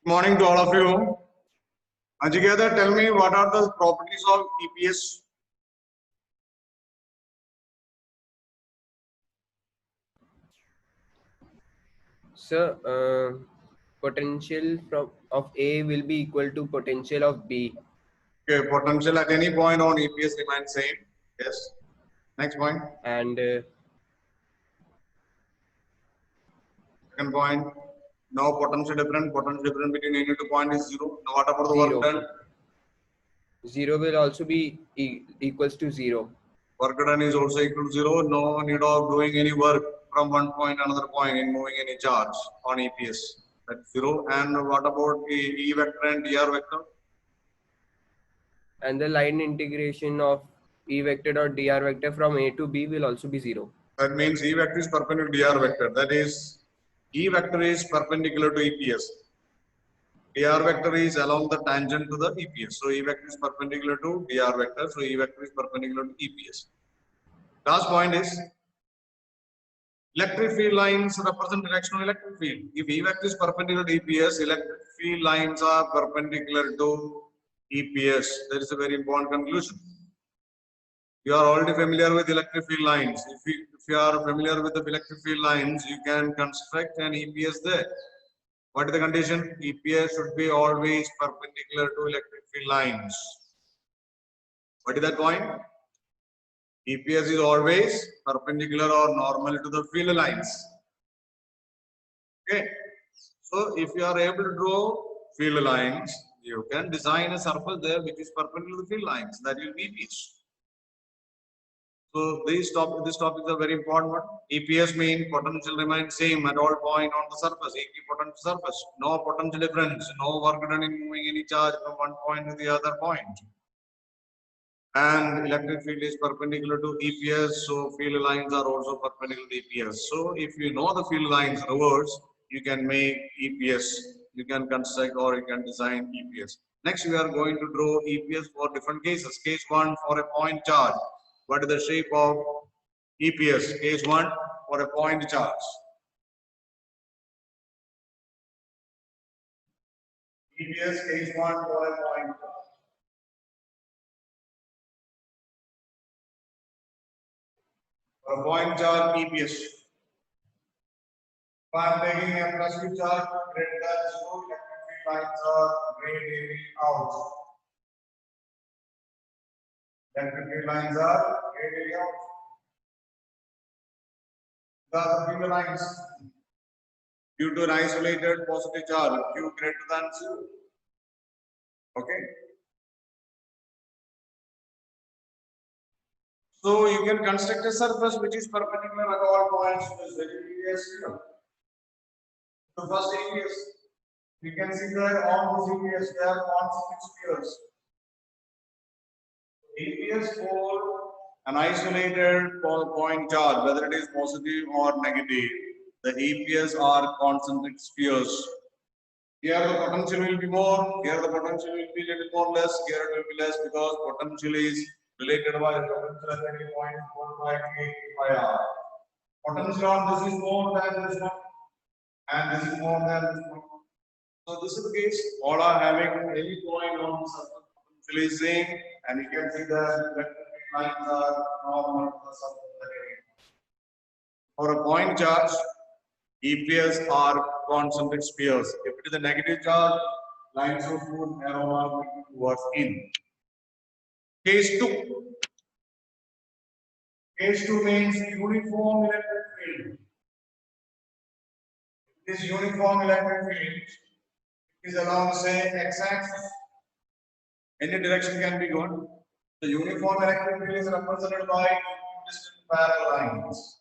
Morning to all of you. Together, tell me what are the properties of EPS? Sir, potential of A will be equal to potential of B. Okay, potential at any point on EPS remains same. Yes. Next point. And Second point. No potential difference. Potential difference between any two point is zero. Now what about the work 0. done? 0 will also be equals to 0. Work done is also equal to zero. No need of doing any work from one point to another point in moving any charge on EPS. That's zero. And what about the E vector and dr vector? And the line integration of E vector dot dr vector from A to B will also be 0. That means E vector is perpendicular to dr vector. That is, E vector is perpendicular to EPS. dr vector is along the tangent to the EPS. So E vector is perpendicular to dr vector. So E vector is perpendicular to EPS. Last point is electric field lines represent directional electric field. If E vector is perpendicular to EPS, electric field lines are perpendicular to EPS. That is a very important conclusion. You are already familiar with electric field lines. If you are familiar with the electric field lines, you can construct an EPS there. What is the condition? EPS should be always perpendicular to electric field lines. What is that point? EPS is always perpendicular or normal to the field lines. Okay. So if you are able to draw field lines, you can design a surface there which is perpendicular to the field lines. That will be EPS. So this topic is a very important one. EPS means potential remains same at all point on the surface, equipotential surface. No potential difference, no work done in moving any charge from one point to the other point. And electric field is perpendicular to EPS, so field lines are also perpendicular to EPS. So if you know the field lines reverse, you can make EPS, you can construct or you can design EPS. Next, we are going to draw EPS for different cases. Case 1 for a point charge. What is the shape of EPS? Case 1 for a point charge. EPS case 1 for a point charge. For a point charge EPS. If I am taking a positive charge greater than 0, electric field lines are radially out. Electric field lines are radially out. The field lines due to an isolated positive charge Q greater than 0. Okay. So you can construct a surface which is perpendicular at all points to the EPS sphere. The first EPS, we can see that on this EPS there are concentric spheres. EPS for an isolated point charge, whether it is positive or negative, the EPS are concentric spheres. Here the potential will be more, here the potential will be a little more less, here it will be less because potential is related by the potential at any point 458 R. Potential on this is more than this one, and this is more than this one. So this is the case. All are having any point on the surface potential is same, and you can see that electric lines are normal to the surface area. For a point charge, EPS are concentric spheres. If it is a negative charge, lines of move arrow towards in. Case 2. Case 2 means uniform electric field. This uniform electric field is along, say, x-axis. Any direction can be gone. The uniform electric field is represented by distant parallel lines.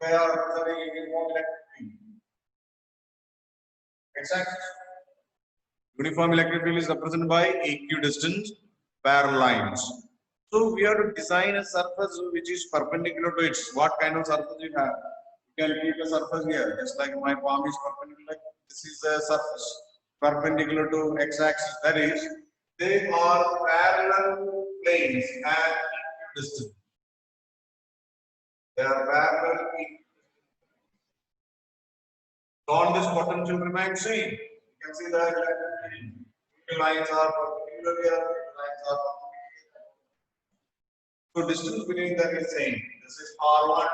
They are representing uniform electric field. X-axis. Uniform electric field is represented by equidistant parallel lines. So we have to design a surface which is perpendicular to it. What kind of surface you have? You can keep a surface here, just like my palm is perpendicular. This is a surface perpendicular to x-axis. That is, they are parallel planes and equidistant. They are parallel. So on this potential remains same. You can see that the lines are perpendicular here, the lines are perpendicular. So distance between them is same. This is R1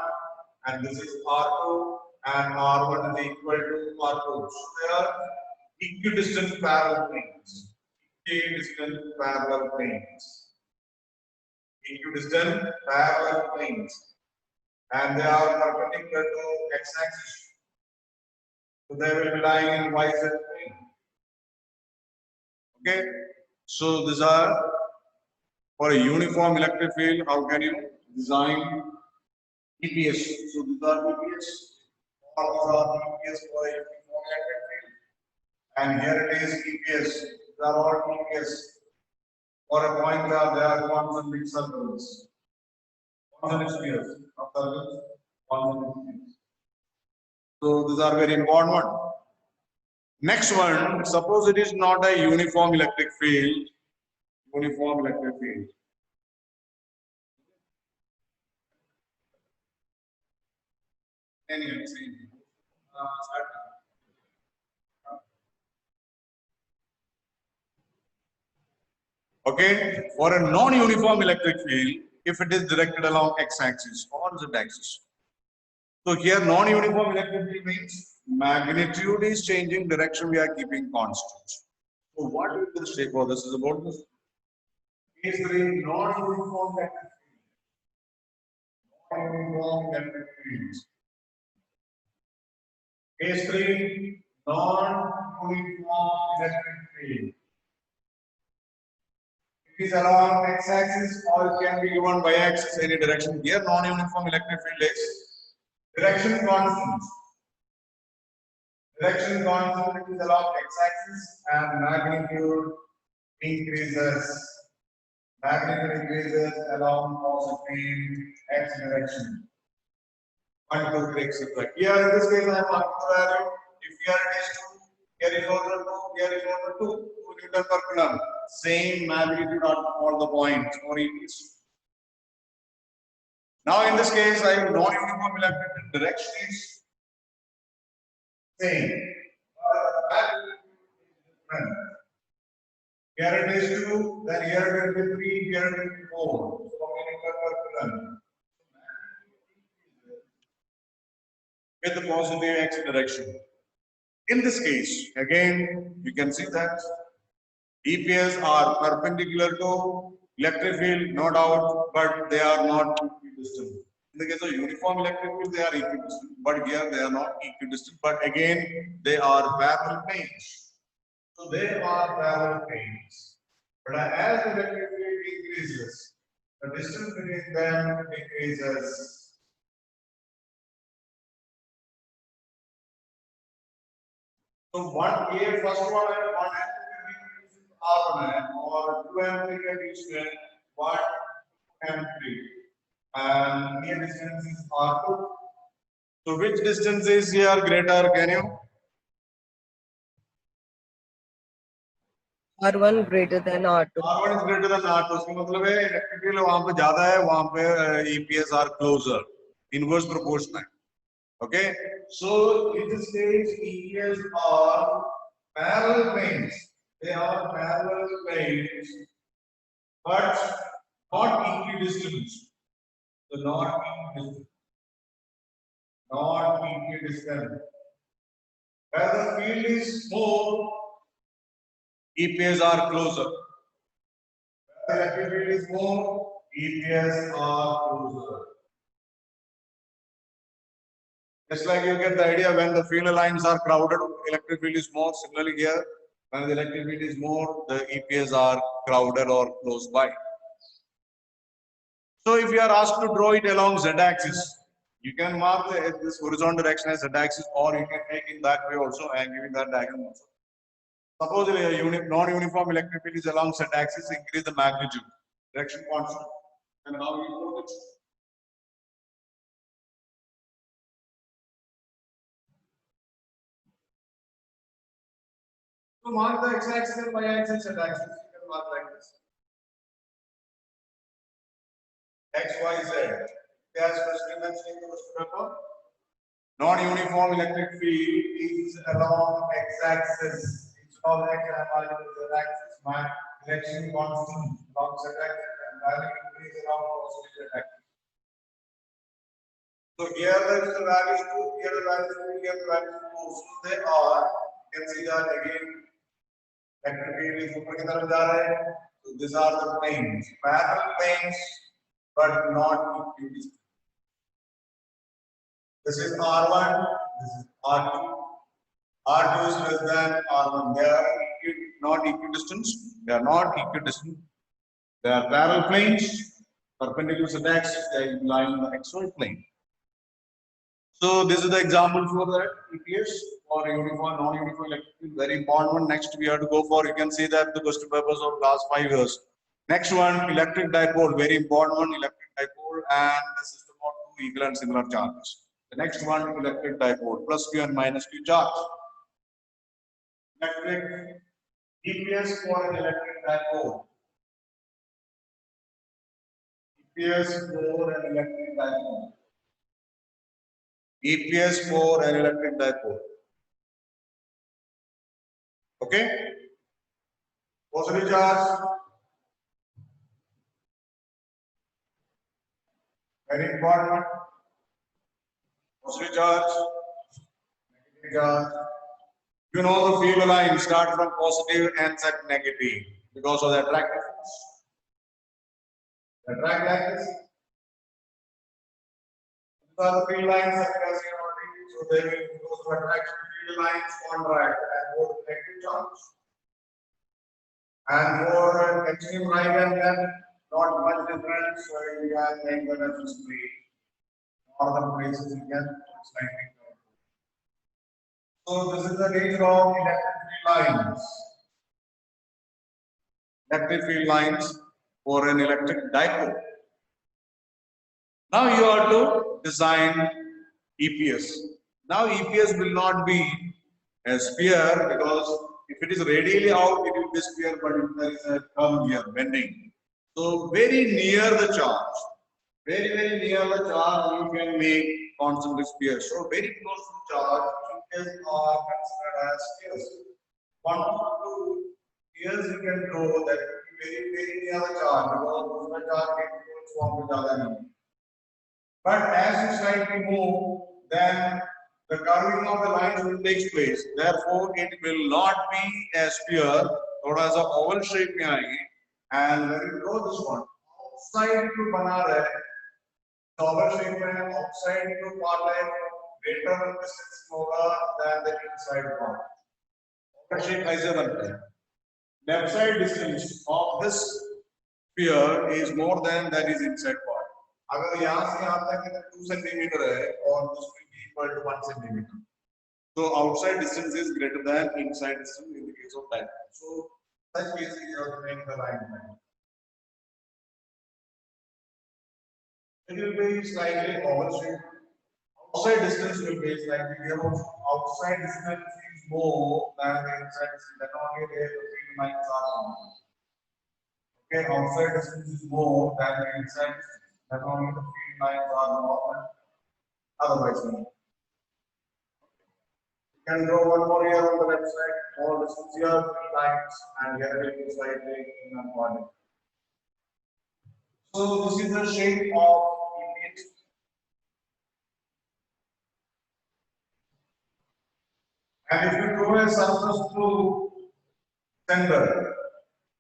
and this is R2 and R1 is equal to R2. So they are equidistant parallel planes. Equidistant parallel planes. Equidistant parallel planes. And they are perpendicular to x-axis. So they will be lying in YZ plane. Okay. So these are for a uniform electric field. How can you design EPS? So these are EPS. All these are EPS for a uniform electric field. And here it is EPS. These are all EPS. For a point charge, there are concentric circles. Concentric spheres. Not circles. Concentric spheres. So these are very important one. Next one, suppose it is not a uniform electric field. Uniform electric field. Anyway, start. Okay, for a non-uniform electric field, if it is directed along x-axis or z-axis. So here non-uniform electric field means magnitude is changing, direction we are keeping constant. So what will be the shape of this is about this? Case 3, non-uniform electric field. Non-uniform electric fields. Case 3, non-uniform electric field. It is along x-axis or it can be given y-axis, any direction. Here non-uniform electric field is direction constant. Direction constant is along x-axis and magnitude increases. Magnitude increases along positive x direction. 1, 2, 3, etc. Here in this case I am marking the value. If here it is 2, here is order 2, here is order 2, 2 Newton per coulomb. Same magnitude on all the points or units. Now in this case I have non-uniform electric field, direction is same. Here it is 2, then here it will be 3, here it will be 4. So many per coulomb. With the positive x direction. In this case, again, you can see that EPS are perpendicular to electric field, no doubt, but they are not equidistant. In the case of uniform electric field, they are equidistant, but here they are not equidistant, but again, they are parallel planes. So they are parallel planes. But as the electric field increases, the distance between them decreases. So one here, first one R1 or 2 ampere is 1 ampere, and here distance is R2. So which distance is here greater? Can you? R1 greater than R2. R1 is greater than R2. इसका मतलब है electric field वहाँ पे ज़्यादा है, वहाँ पे EPS are closer, inverse proportional. Okay, so in this case, EPS are parallel planes. They are parallel planes, but not equidistant. So not equidistant. Not equidistant. Where the field is more, EPS are closer. Where the electric field is more, EPS are closer. Just like you get the idea, when the field lines are crowded, electric field is more. Similarly here, when the electric field is more, the EPS are crowded or close by. So if you are asked to draw it along z-axis, you can mark this horizontal direction as z-axis, or you can make it that way also and giving that diagram also. Suppose a non-uniform electric field is along z-axis, increase the magnitude, direction constant, and how you put it. So mark the x-axis and y-axis and z-axis. You can mark like this. X, Y, Z. As first mentioning the non-uniform electric field is along x-axis. of x and y to the axis, my direction constant along z axis and value increase along positive z axis. So here the value is 2, here the value is 2, here the value is 2. So they are, you can see that again, vector field is ऊपर की तरफ जा रहा है. So these are the planes, parallel planes, but not equidistant. This is R1, this is R2. R2 is less than R1. They are not equidistant. They are not equidistant. They are parallel planes, perpendicular to the axis. They lie in the xy plane. So this is the example for that EPS or uniform, non-uniform electric field. Very important one. Next we have to go for. You can see that the question papers of last 5 years. Next one, electric dipole. Very important one, electric dipole and the system of two equal and similar charges. The next one, electric dipole, plus Q and minus Q charge. Electric EPS for an electric dipole. EPS for an electric dipole. EPS for an electric dipole. Okay? Positive charge. Very important. Positive charge. Negative charge. You know the field line start from positive and set negative because of the attractive force. Attract like this. These are the field lines that we are seeing already. So they will go to attraction field lines contract and go to negative charge. And for extreme right and left, not much difference. So you can make the reference free. Other places you can slightly. So this is the nature of electric field lines. Electric field lines for an electric dipole. Now you are to design EPS. Now EPS will not be a sphere because if it is radially out, it will be a sphere, but if there is a curve here, bending. So very near the charge, very near the charge, you can make concentric spheres. So very close to the charge, EPS are considered as spheres. 1 or 2 spheres you can draw that will be very near the charge because the charge gets formed with other energy. But as you slightly move, then the curving of the lines will take place. Therefore, it will not be a sphere. थोड़ा सा oval shape में आएगी. And when you draw this one, outside to बना रहे, oval shape में outside to part है greater distance होगा than the inside part. Oval shape ऐसे बनता है. Left side distance of this sphere is more than that is inside part. अगर यहाँ से यहाँ तक 2 centimeter है और this will be equal to 1 centimeter. So outside distance is greater than inside distance in the case of that. So such cases you have to make the line. It will be slightly oval shape. Outside distance will be slightly here. Outside distance is more than the inside distance. Then only there the field lines are more. Okay, outside distance is more than the inside distance. Then only the field lines are normal. Otherwise, no. You can draw one more here on the left side. All distance here, field lines, and here will be slightly in one coordinate. So this is the shape of EPS. And if you draw a surface to center,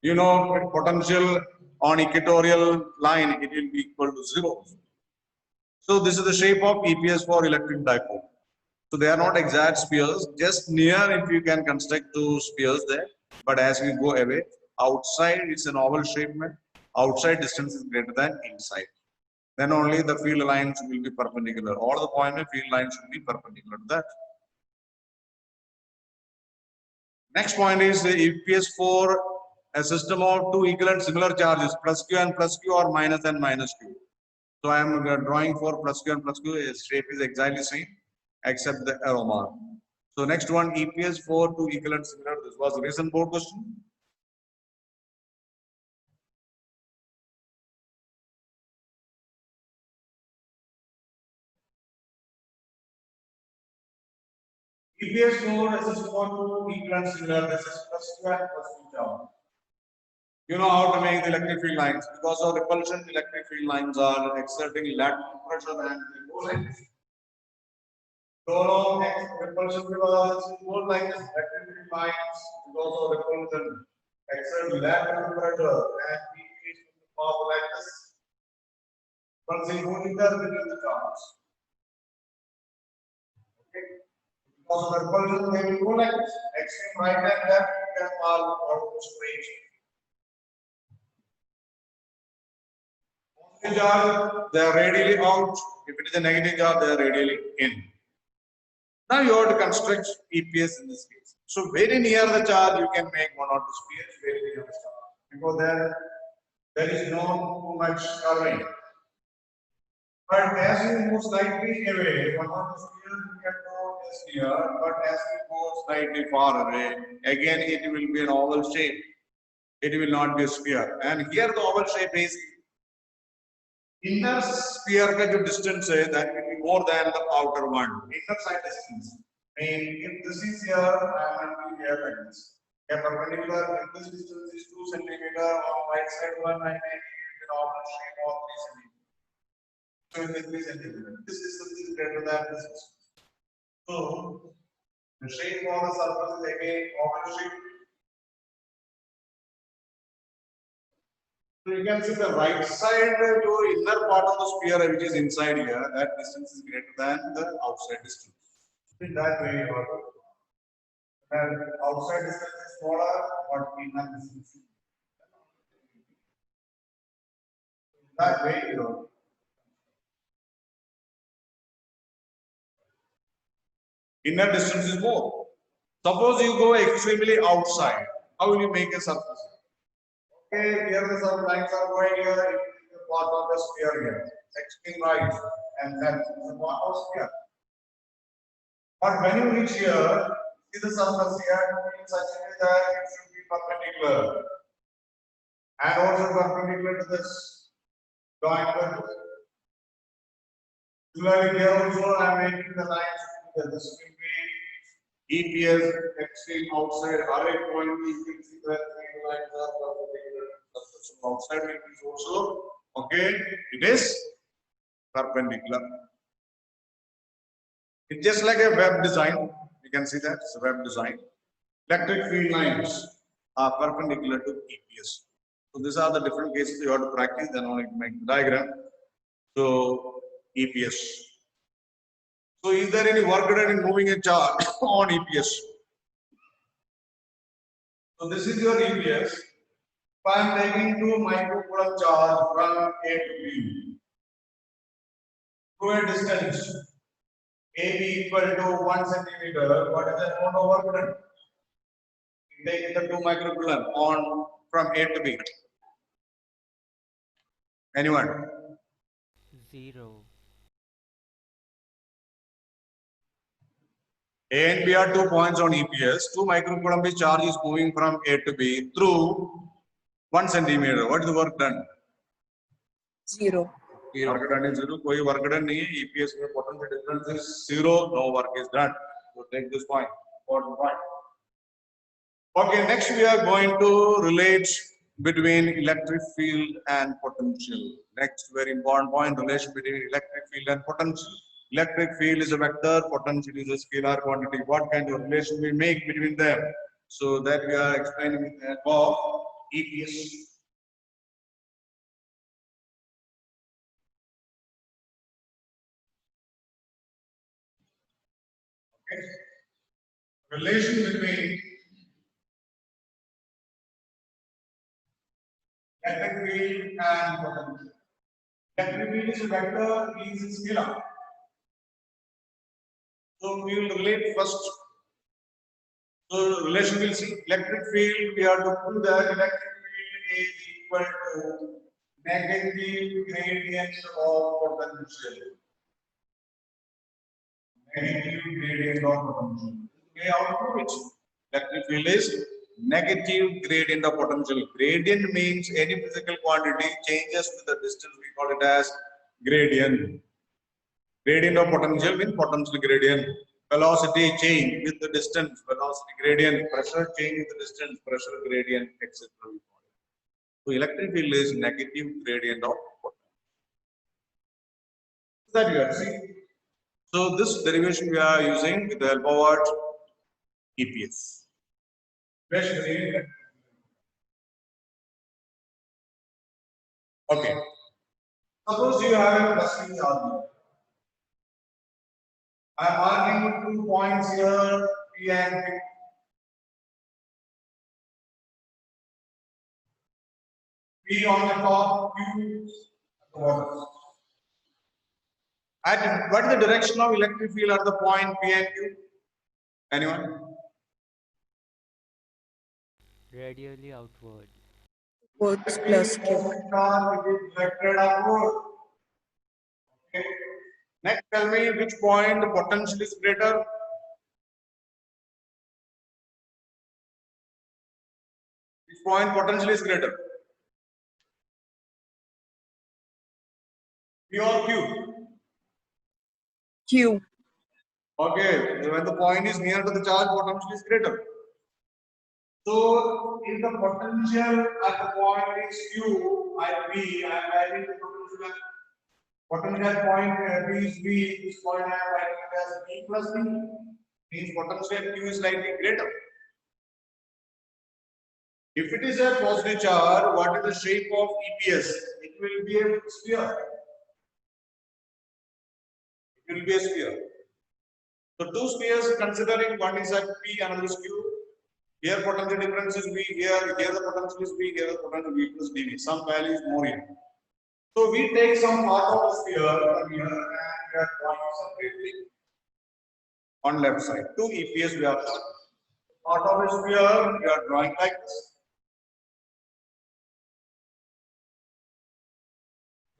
you know potential on equatorial line, it will be equal to 0. So this is the shape of EPS for electric dipole. So they are not exact spheres, just near if you can construct 2 spheres there. But as we go away, outside it's an oval shape. Outside distance is greater than inside. Then only the field lines will be perpendicular. All the point of field lines should be perpendicular to that. Next point is the EPS for a system of 2 equal and similar charges, plus Q and plus Q or minus and minus Q. So I am drawing for plus Q and plus Q. Its shape is exactly same except the arrow mark. So next one, EPS for 2 equal and similar. This was a recent board question. EPS node is equal to equal and similar. This is plus 2 and plus 2 charge. You know how to make the electric field lines. Because of repulsion, electric field lines are exerting lateral pressure and they go like this. So, repulsion because more like this, electric field lines because of repulsion exert lateral pressure and EPS path like this. Once you go in there, between the charges. Okay. Because of repulsion, they will go like this. Extreme right and left, you can are almost straight. Positive charge, they are radially out. If it is a negative charge, they are radially in. Now you have to construct EPS in this case. So very near the charge, you can make one or two spheres very near the charge. Because there is no too much curving. But as you move slightly away, one of the spheres you can go just here, but as you go slightly far away, again it will be an oval shape. It will not be a sphere. And here the oval shape is inner sphere ka jo distance hai, that will be more than the outer one. Inner side distance. I mean, if this is here, I am going to be here like this. A perpendicular, if this distance is 2 centimeter, on right side one, I make it an oval shape of 3 centimeter. So in the 3 centimeter, this distance is greater than this distance. So the shape of the surface is again oval shape. So you can see the right side to inner part of the sphere, which is inside here, that distance is greater than the outside distance. In that way, you have to. And outside distance is smaller, but inner distance is. In that way, you have. Inner distance is more. Suppose you go extremely outside, how will you make a surface? Okay, here the sub lines are going here, it is the part of the sphere here, extreme right and left is the part of sphere. But when you reach here, see the surface here in such a way that it should be perpendicular and also perpendicular to this joint with this. Similarly, here also I am making the lines together. This will be EPS extreme outside array point. You can see that three lines are perpendicular. So outside it is also okay. It is perpendicular. It's just like a web design. You can see that it's a web design. Electric field lines are perpendicular to EPS. So these are the different cases you have to practice. Then only make the diagram. So EPS. So is there any work done in moving a charge on EPS? So this is your EPS. If I am taking 2 microcoulomb charge from A to B to a distance AB equal to 1 centimeter, what is the amount of work done? Take the 2 microcoulomb on from A to B. Anyone? 0. A and B are 2 points on EPS. 2 microcoulomb charge is moving from A to B through 1 centimeter. What is the work done? 0. Work done is 0. कोई work done नहीं है. EPS में potential difference is 0. No work is done. So take this point. Important point. Okay, next we are going to relate between electric field and potential. Next very important point, relation between electric field and potential. Electric field is a vector, potential is a scalar quantity. What kind of relation we make between them? So that we are explaining of EPS. Okay. Relation between electric field and potential. Electric field is a vector, E is a scalar. So we will relate first. So relation will see electric field. We are to prove that electric field is equal to negative gradient of potential. Negative gradient of potential. We have to prove it. Electric field is negative gradient of potential. Gradient means any physical quantity changes with the distance. We call it as gradient. Gradient of potential means potential gradient. velocity change with the distance, velocity gradient, pressure change with the distance, pressure gradient, etc. So electric field is negative gradient of potential. That you have seen. So this derivation we are using with the help of what? EPS. Okay. Suppose you have a clustering charge. I am marking 2 points here, P and Q. P on the top, Q at the bottom. At what is the direction of electric field at the point P and Q? Anyone? Radially outward. Words plus Q. Charge is directed upward. Okay. Next, tell me which point the potential is greater. Which point potential is greater? P or Q? Q. Okay, when the point is near to the charge, potential is greater. So, if the potential at the point is Q, I P, I am writing the potential point P is B, this point I am writing it as B plus B. Means potential Q is slightly greater. If it is a positive charge, what is the shape of EPS? It will be a sphere. It will be a sphere. So two spheres considering one is at P, another is Q. Here potential difference is B, here the potential is B, here the potential B plus dV. Some value is more here. So we take some part of the sphere from here and we are drawing separately on left side. Two EPS we have part of the sphere we are drawing like this.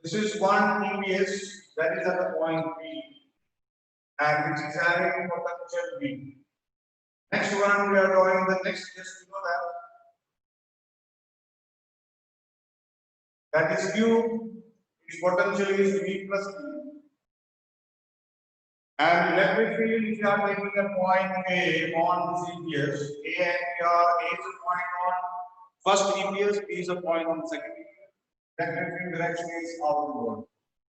This is one EPS that is at the point P and which is having potential V. Next one we are drawing the next, just below that. That is Q, its potential is V plus Q. And electric field, if you are taking a point A on this EPS, A and B are A is a point on first EPS, B is a point on second EPS. Electric field direction is outward.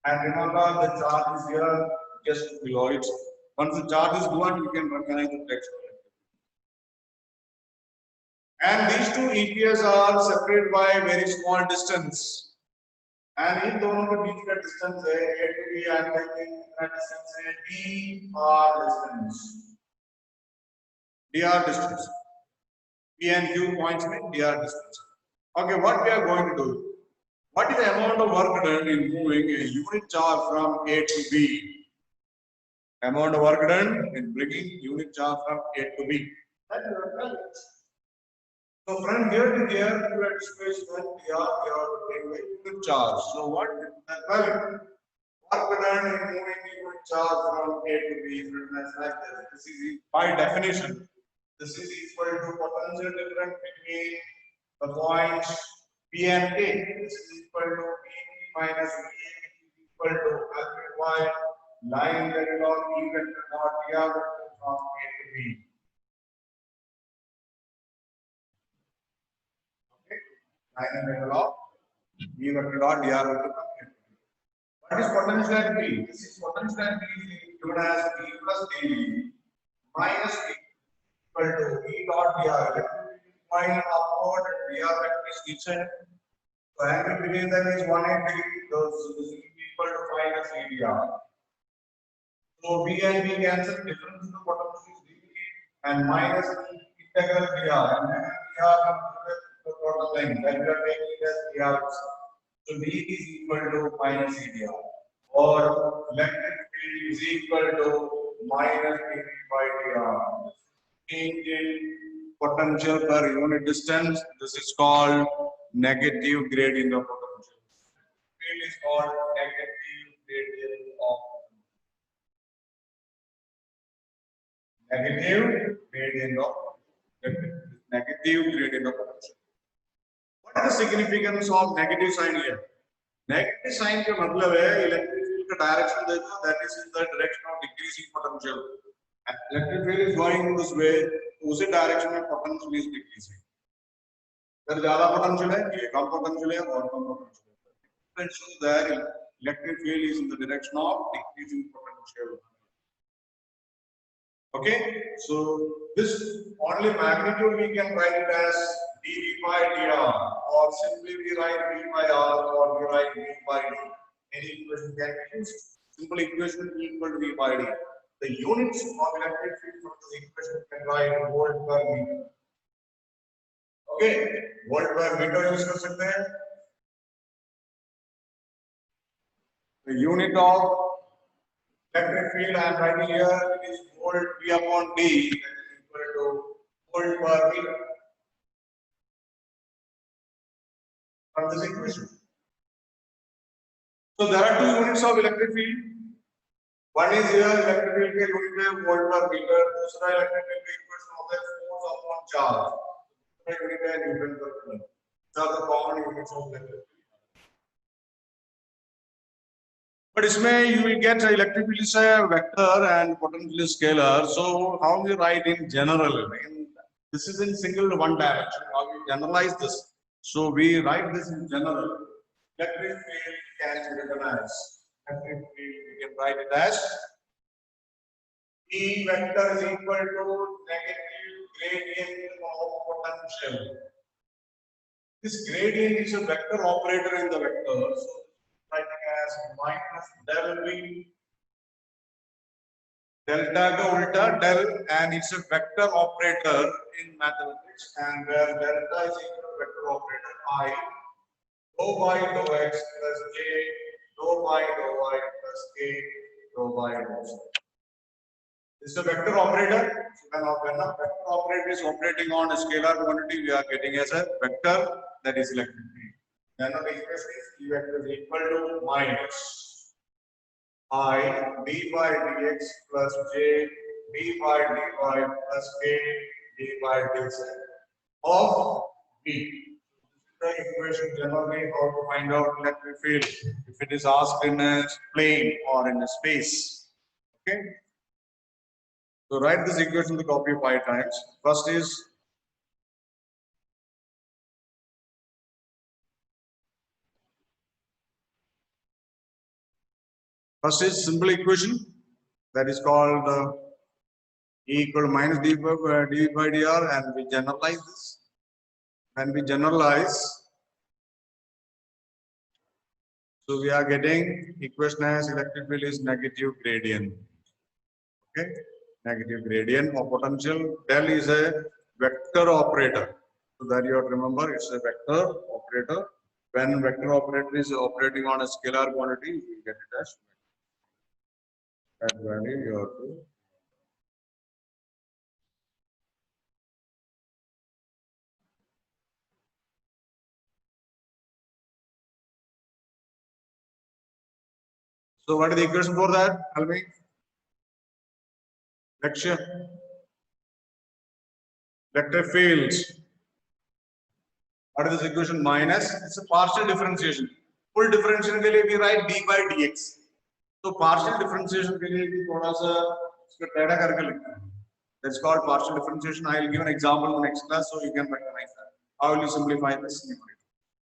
And remember the charge is here just below it. Once the charge is given, you can recognize the direction. And these two EPS are separated by a very small distance. And in दोनों के बीच का distance है A to B and that distance है DR distance. DR distance. P and Q points में DR distance. Okay, what we are going to do? What is the amount of work done in moving a unit charge from A to B? Amount of work done in bringing unit charge from A to B. That is what we are. So from here to here, you have displacement unit charge. So what is that value? Work done in moving unit charge from A to B is written as like this. This is by definition. This is equal to potential difference between the points P and A. This is equal to P minus V equal to y line vector E vector dot dr vector from A to B. Line vector of E vector dot dr vector from A to B. What is potential at B? This is potential at B is given as P plus dV minus P equal to E dot dr. Point upward and dr vector is each. So angle between them is 180 degrees. So this is equal to minus ADR. So B and B cancel, difference in the potential is dV and minus integral dr. And then dr comes to the total length. Then we are taking it as dr. So D is equal to minus ADR. Or electric field is equal to minus dV by dr. Change in potential per unit distance. This is called negative gradient of potential. Field is called negative gradient of potential. What is the significance of negative sign here? Negative sign का मतलब है electric field का direction देखो, that is in the direction of decreasing potential. Electric field is going in this way, उसी direction में potential is decreasing. अगर ज्यादा potential है, ये कम potential है और कम potential है. Potential there, electric field is in the direction of decreasing potential. Okay, so this only magnitude we can write it as dV by dr, or simply we write V by R, or we write V by D. Any equation can be used. Simple equation equal to V by D. The units of electric field from this equation can write volt per meter. Okay, volt per meter use कर सकते हैं. The unit of electric field I am writing here is volt V upon D, that is equal to volt per meter. From this equation. So there are two units of electric field. One is here electric field के unit है volt per meter. दूसरा electric field के equation होता है force upon charge. दूसरा unit है Newton per coulomb. These are the common units of electric field. But इसमें you will get electric field is a vector and potential is scalar. So how we write in general? This is in single one direction. How we generalize this? So we write this in general. Electric field can be written as electric field. We can write it as E vector is equal to negative gradient of potential. This gradient is a vector operator in the vector. So writing as minus del V. Delta का उल्टा del, and it's a vector operator in mathematics, and where delta is equal to vector operator I, dou by dou x plus j, dou by dou y plus k, dou by dou z. This is a vector operator. So when a vector operator is operating on a scalar quantity, we are getting as a vector, that is electric field. Then the expression is E vector is equal to minus I d by dx plus j d by dy plus k d by dz of V. This is the equation generally how to find out electric field if it is asked in a plane or in a space. Okay. So write this equation in the copy 5 times. First is simple equation that is called E equal to minus d by dr, and we generalize this. And we generalize, so we are getting equation as electric field is negative gradient. Okay, negative gradient of potential. Del is a vector operator. So that you have to remember, it's a vector operator. When vector operator is operating on a scalar quantity, we get it as that value you have to. So what is the equation for that? Tell me. Lecture. Vector fields. What is this equation? Minus. It's a partial differentiation. Full differentiation के लिए we write d by dx. So partial differentiation के लिए भी थोड़ा सा इसको टेढ़ा करके लिखते हैं. That's called partial differentiation. I will give an example in the next class so you can recognize that. How will you simplify this?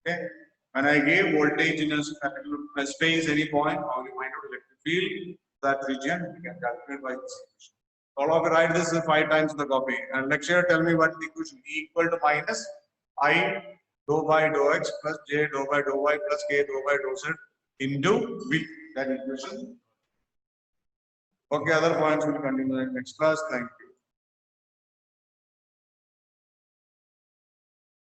Okay. When I gave voltage in a particular space, any point, how will you find out electric field? That region we can calculate by this equation. All of you write this 5 times in the copy. And lecturer, tell me what the equation E equal to minus I dou by dou x plus j dou by dou y plus k dou by dou z into V. That equation. Okay, other points will continue in the next class. Thank you.